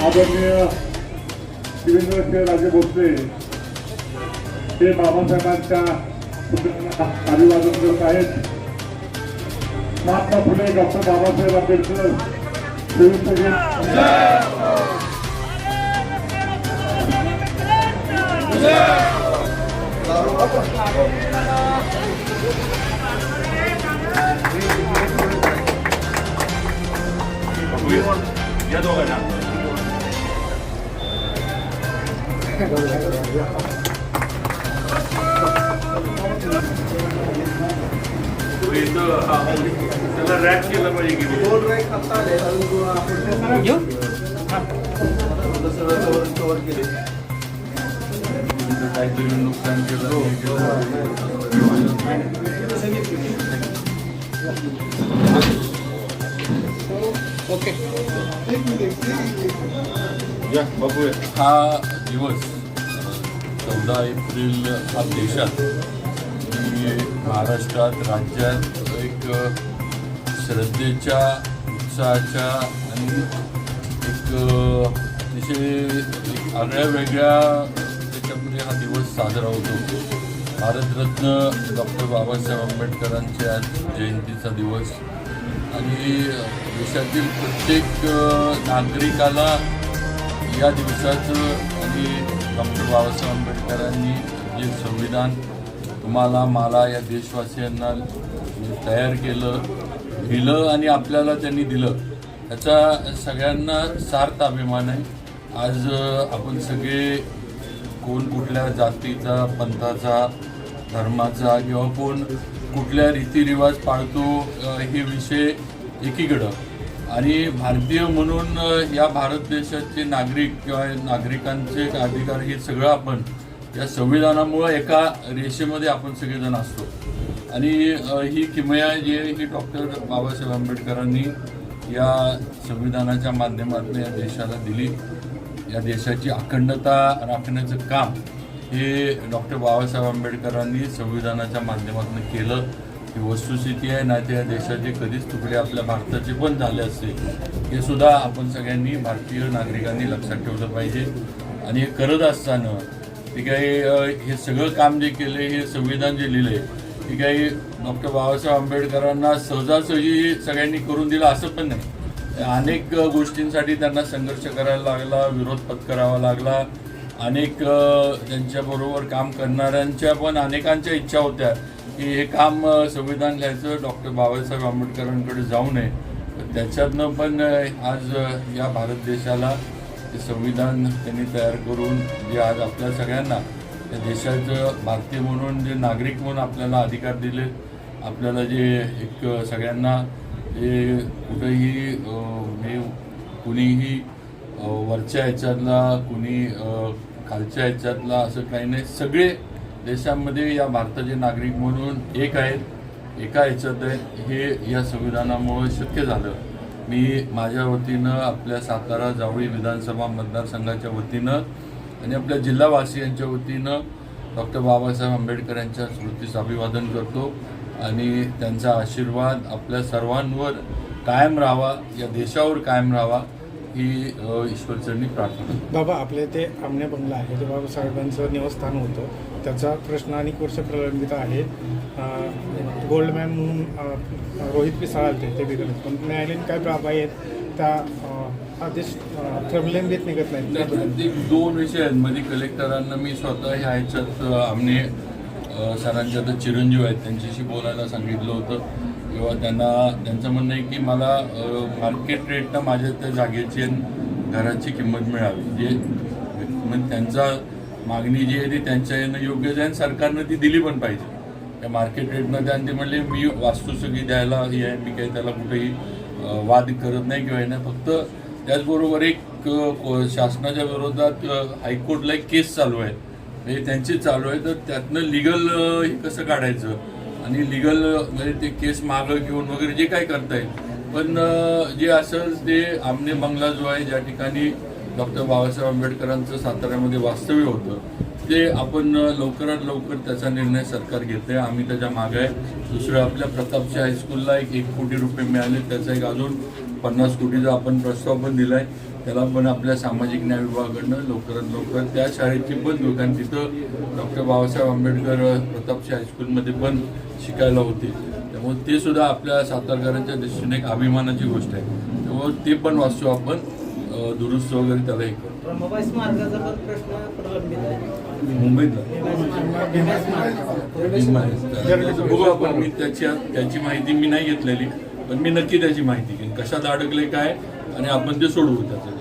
आदरणीय शिवेंद्र राजे भोसले ते बाबासाहेबांच्या पुतळ्याला अभिवादन करत आहेत. महात्मा फुले डॉक्टर बाबासाहेब आंबेडकर या दोघांना त्याला रॅक केलं पाहिजे की दोन रॅक आता आले कव्हर केले काहीतरी नुकसान केलं. ओके या बघूया. हा दिवस 14 एप्रिल हा देशात आणि महाराष्ट्रात राज्यात एक श्रद्धेच्या उत्साहाच्या आणि एक अतिशय आगळ्या वेगळ्या त्याच्यामध्ये हा दिवस साजरा होतो. भारतरत्न डॉक्टर बाबासाहेब आंबेडकरांच्या आज जयंतीचा दिवस आणि देशातील प्रत्येक नागरिकाला या दिवसाचं आणि डॉक्टर बाबासाहेब आंबेडकरांनी जे संविधान तुम्हाला मला या देशवासियांना तयार केलं दिलं आणि आपल्याला त्यांनी दिलं याचा सगळ्यांना सार्थ अभिमान आहे. आज आपण सगळे कोण कुठल्या जातीचा पंथाचा धर्माचा किंवा कोण कुठल्या रीतिरिवाज पाळतो हे विषय एकीकडं आणि भारतीय म्हणून या भारत देशाचे नागरिक किंवा नागरिकांचे अधिकार हे सगळं आपण या संविधानामुळं एका रेषेमध्ये आपण सगळेजण असतो आणि ही किमया जी आहे ही डॉक्टर बाबासाहेब आंबेडकरांनी या संविधानाच्या माध्यमातून या देशाला दिली. या देशाची अखंडता राखण्याचं काम हे डॉक्टर बाबासाहेब आंबेडकरांनी संविधानाच्या माध्यमातून केलं. ही वस्तुस्थिती आहे ना त्या देशाचे कधीच तुकडे आपल्या भारताचे पण झाले असते हे सुद्धा आपण सगळ्यांनी भारतीय नागरिकांनी लक्षात ठेवलं पाहिजे. आणि हे करत असताना ते काही हे सगळं काम जे केले हे संविधान जे लिहिले ते काही डॉक्टर बाबासाहेब आंबेडकरांना सहजासहजी सगळ्यांनी करून दिलं असं पण नाही. अनेक गोष्टींसाठी त्यांना संघर्ष करायला लागला, विरोध पत्करावा लागला. अनेक त्यांच्याबरोबर काम करणाऱ्यांच्या पण अनेकांच्या इच्छा होत्या की हे काम संविधान लिहायचं डॉक्टर बाबासाहेब आंबेडकरांकडे जाऊ नये. त्याच्यातनं पण आज या भारत देशाला ते संविधान त्यांनी तयार करून जे आज आपल्या सगळ्यांना या देशाचं भारतीय म्हणून जे नागरिक म्हणून आपल्याला अधिकार दिले आपल्याला जे एक सगळ्यांना हे कुठेही कुणीही वरच्या ह्याच्यातला कुणी खालच्या ह्याच्यातला असं काही नाही. सगळे देशामध्ये या भारताचे नागरिक म्हणून एक आहेत, एका ह्याच्यात आहे. हे या संविधानामुळे शक्य झालं. मी माझ्या वतीनं आपल्या सातारा जावळी विधानसभा मतदारसंघाच्या वतीनं आणि आपल्या जिल्हावासियांच्या वतीनं डॉक्टर बाबासाहेब आंबेडकर यांच्या स्मृतीस अभिवादन करतो आणि त्यांचा आशीर्वाद आपल्या सर्वांवर कायम राहावा, या देशावर कायम राहावा ही ईश्वरचरणी प्रार्थना. बाबा आपले ते आमने बंगला आहे जे बाबासाहेबांचं निवासस्थान होतं त्याचा प्रश्न अनेक वर्ष प्रलंबित आहे. गोल्डमॅन म्हणून रोहित पिसाळ आलते ते बिघडले पण न्यायालयीन काय बाबा आहेत त्या आदेश प्रलंबित निघत नाहीत. दोन विषय आहेत. मध्ये कलेक्टरांना मी स्वतः ह्या ह्याच्यात आमने सरांच्या तर चिरंजीव आहेत त्यांच्याशी बोलायला सांगितलं होतं किंवा त्यांचं म्हणणं आहे की मला मार्केट रेटनं माझ्या त्या जागेची घराची किंमत मिळावी. जे म्हणजे त्यांचा मागणी जी आहे ती त्यांच्या यानं योग्य आहे सरकारनं ती दिली पण पाहिजे. त्या मार्केट रेटनं त्यांनी ते म्हणले मी वास्तुसुखी द्यायला ही आहे मी काही त्याला कुठेही वाद करत नाही किंवा नाही. फक्त त्याचबरोबर एक शासनाच्या विरोधात हायकोर्टला एक केस चालू आहे म्हणजे त्यांची चालू आहे तर त्यातनं लिगल हे कसं काढायचं आणि लिगल म्हणजे ते केस मागं घेऊन वगैरे जे काय करता येईल. पण जे असेल ते आमने बंगला जो आहे ज्या ठिकाणी डॉक्टर बाबासाहेब आंबेडकरांचं साताऱ्यामध्ये वास्तव्य होतं ते आपण लवकरात लवकर त्याचा निर्णय सरकार घेते. आम्ही त्याच्या मागे आहे. दुसरं आपल्या प्रतापच्या हायस्कूलला 1 कोटी रुपये मिळाले, त्याचा एक अजून 50 कोटीचा आपण प्रस्ताव पण दिला आहे. त्याला पण आपल्या सामाजिक न्याय विभागाकडनं लवकरात लवकर त्या शाळेची पण दुकान तिथं डॉक्टर बाबासाहेब आंबेडकर प्रतापच्या हायस्कूलमध्ये पण शिकायला होते. त्यामुळे ते सुद्धा आपल्या सातारकरांच्या दृष्टीने एक अभिमानाची गोष्ट आहे. त्यामुळे ते पण वास्तू आपण दुरुस्त वगैरे त्याला हे करतो. रमाबाई स्मारकाचा पण प्रश्न प्रलंबित आहे मुंबईतला भीमा बघू आपण. मी त्याची माहिती मी नाही घेतलेली, पण मी नक्की त्याची माहिती घेईन. कशात अडकले काय आणि आपण ते सोडवू त्याचं.